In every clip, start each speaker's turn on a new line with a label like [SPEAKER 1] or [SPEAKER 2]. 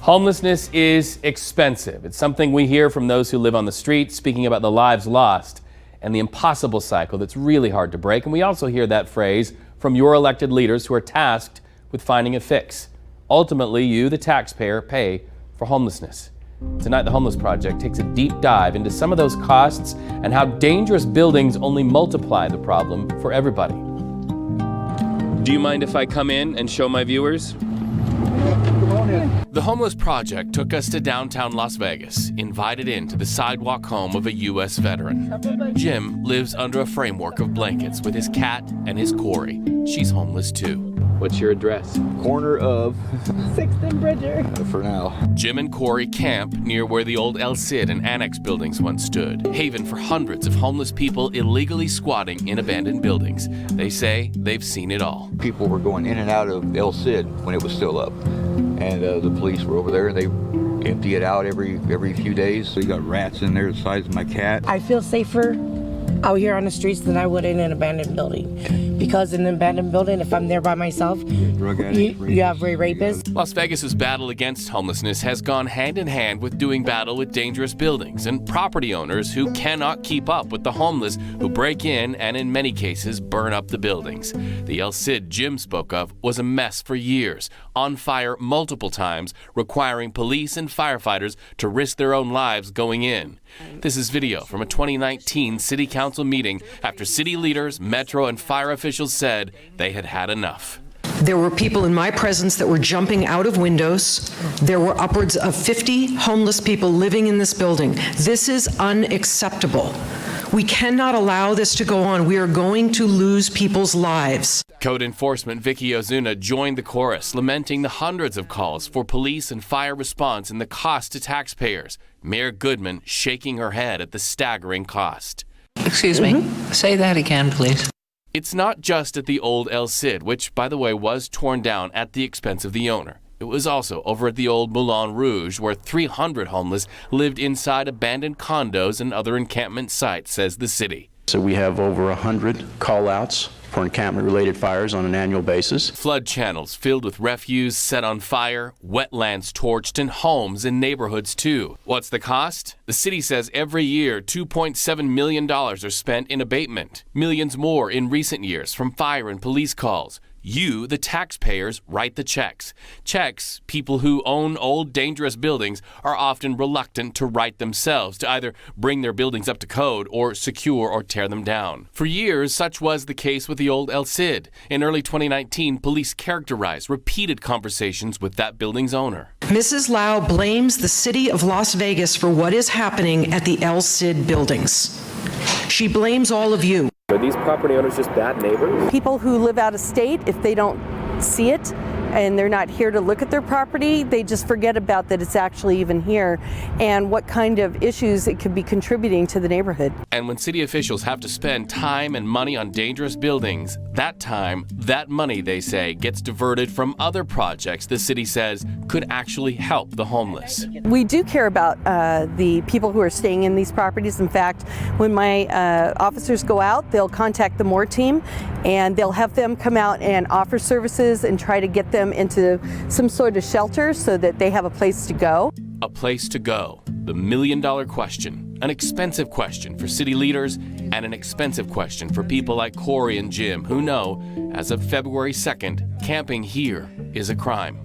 [SPEAKER 1] Homelessness is expensive. It's something we hear from those who live on the street, speaking about the lives lost and the impossible cycle that's really hard to break. And we also hear that phrase from your elected leaders who are tasked with finding a fix. Ultimately, you, the taxpayer, pay for homelessness. Tonight, the Homeless Project takes a deep dive into some of those costs and how dangerous buildings only multiply the problem for everybody. Do you mind if I come in and show my viewers? The Homeless Project took us to downtown Las Vegas, invited into the sidewalk home of a U.S. veteran. Jim lives under a framework of blankets with his cat and his CORIE. She's homeless too. What's your address?
[SPEAKER 2] Corner of
[SPEAKER 3] 6th and Bridger.
[SPEAKER 2] For now.
[SPEAKER 1] Jim and CORIE camp near where the old El Cid and Annex buildings once stood, haven for hundreds of homeless people illegally squatting in abandoned buildings. They say they've seen it all.
[SPEAKER 2] People were going in and out of El Cid when it was still up. And the police were over there and they empty it out every few days. So you got rats in there the size of my cat.
[SPEAKER 3] I feel safer out here on the streets than I would in an abandoned building. Because in an abandoned building, if I'm there by myself,
[SPEAKER 2] drug addicts,
[SPEAKER 3] you have rapists.
[SPEAKER 1] Las Vegas's battle against homelessness has gone hand in hand with doing battle with dangerous buildings and property owners who cannot keep up with the homeless who break in and in many cases burn up the buildings. The El Cid Jim spoke of was a mess for years, on fire multiple times, requiring police and firefighters to risk their own lives going in. This is video from a 2019 city council meeting after city leaders, metro and fire officials said they had had enough.
[SPEAKER 4] There were people in my presence that were jumping out of windows. There were upwards of 50 homeless people living in this building. This is unacceptable. We cannot allow this to go on. We are going to lose people's lives.
[SPEAKER 1] Code enforcement VICKI OZUNA joined the chorus, lamenting the hundreds of calls for police and fire response and the cost to taxpayers. Mayor Goodman shaking her head at the staggering cost.
[SPEAKER 5] Excuse me, say that again, please.
[SPEAKER 1] It's not just at the old El Cid, which, by the way, was torn down at the expense of the owner. It was also over at the old Moulin Rouge, where 300 homeless lived inside abandoned condos and other encampment sites, says the city.
[SPEAKER 6] So we have over 100 call-outs for encampment-related fires on an annual basis.
[SPEAKER 1] Flood channels filled with refuse set on fire, wetlands torched, and homes in neighborhoods too. What's the cost? The city says every year $2.7 million are spent in abatement. Millions more in recent years from fire and police calls. You, the taxpayers, write the checks. Checks people who own old, dangerous buildings are often reluctant to write themselves to either bring their buildings up to code or secure or tear them down. For years, such was the case with the old El Cid. In early 2019, police characterized repeated conversations with that building's owner.
[SPEAKER 4] Mrs. Lau blames the city of Las Vegas for what is happening at the El Cid buildings. She blames all of you.
[SPEAKER 1] Are these property owners just bad neighbors?
[SPEAKER 7] People who live out of state, if they don't see it and they're not here to look at their property, they just forget about that it's actually even here and what kind of issues it could be contributing to the neighborhood.
[SPEAKER 1] And when city officials have to spend time and money on dangerous buildings, that time, that money, they say, gets diverted from other projects the city says could actually help the homeless.
[SPEAKER 7] We do care about the people who are staying in these properties. In fact, when my officers go out, they'll contact the MORE team and they'll have them come out and offer services and try to get them into some sort of shelter so that they have a place to go.
[SPEAKER 1] A place to go. The million-dollar question. An expensive question for city leaders and an expensive question for people like CORIE and Jim who know, as of February 2nd, camping here is a crime.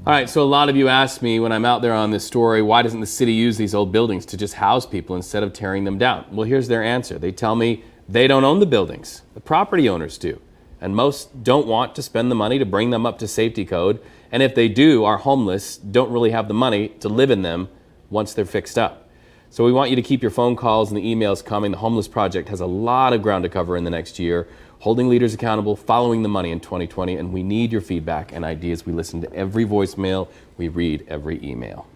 [SPEAKER 1] All right, so a lot of you ask me when I'm out there on this story, why doesn't the city use these old buildings to just house people instead of tearing them down? Well, here's their answer. They tell me they don't own the buildings. The property owners do. And most don't want to spend the money to bring them up to safety code. And if they do, are homeless, don't really have the money to live in them once they're fixed up. So we want you to keep your phone calls and the emails coming. The Homeless Project has a lot of ground to cover in the next year, holding leaders accountable, following the money in 2020, and we need your feedback and ideas. We listen to every voicemail, we read every email.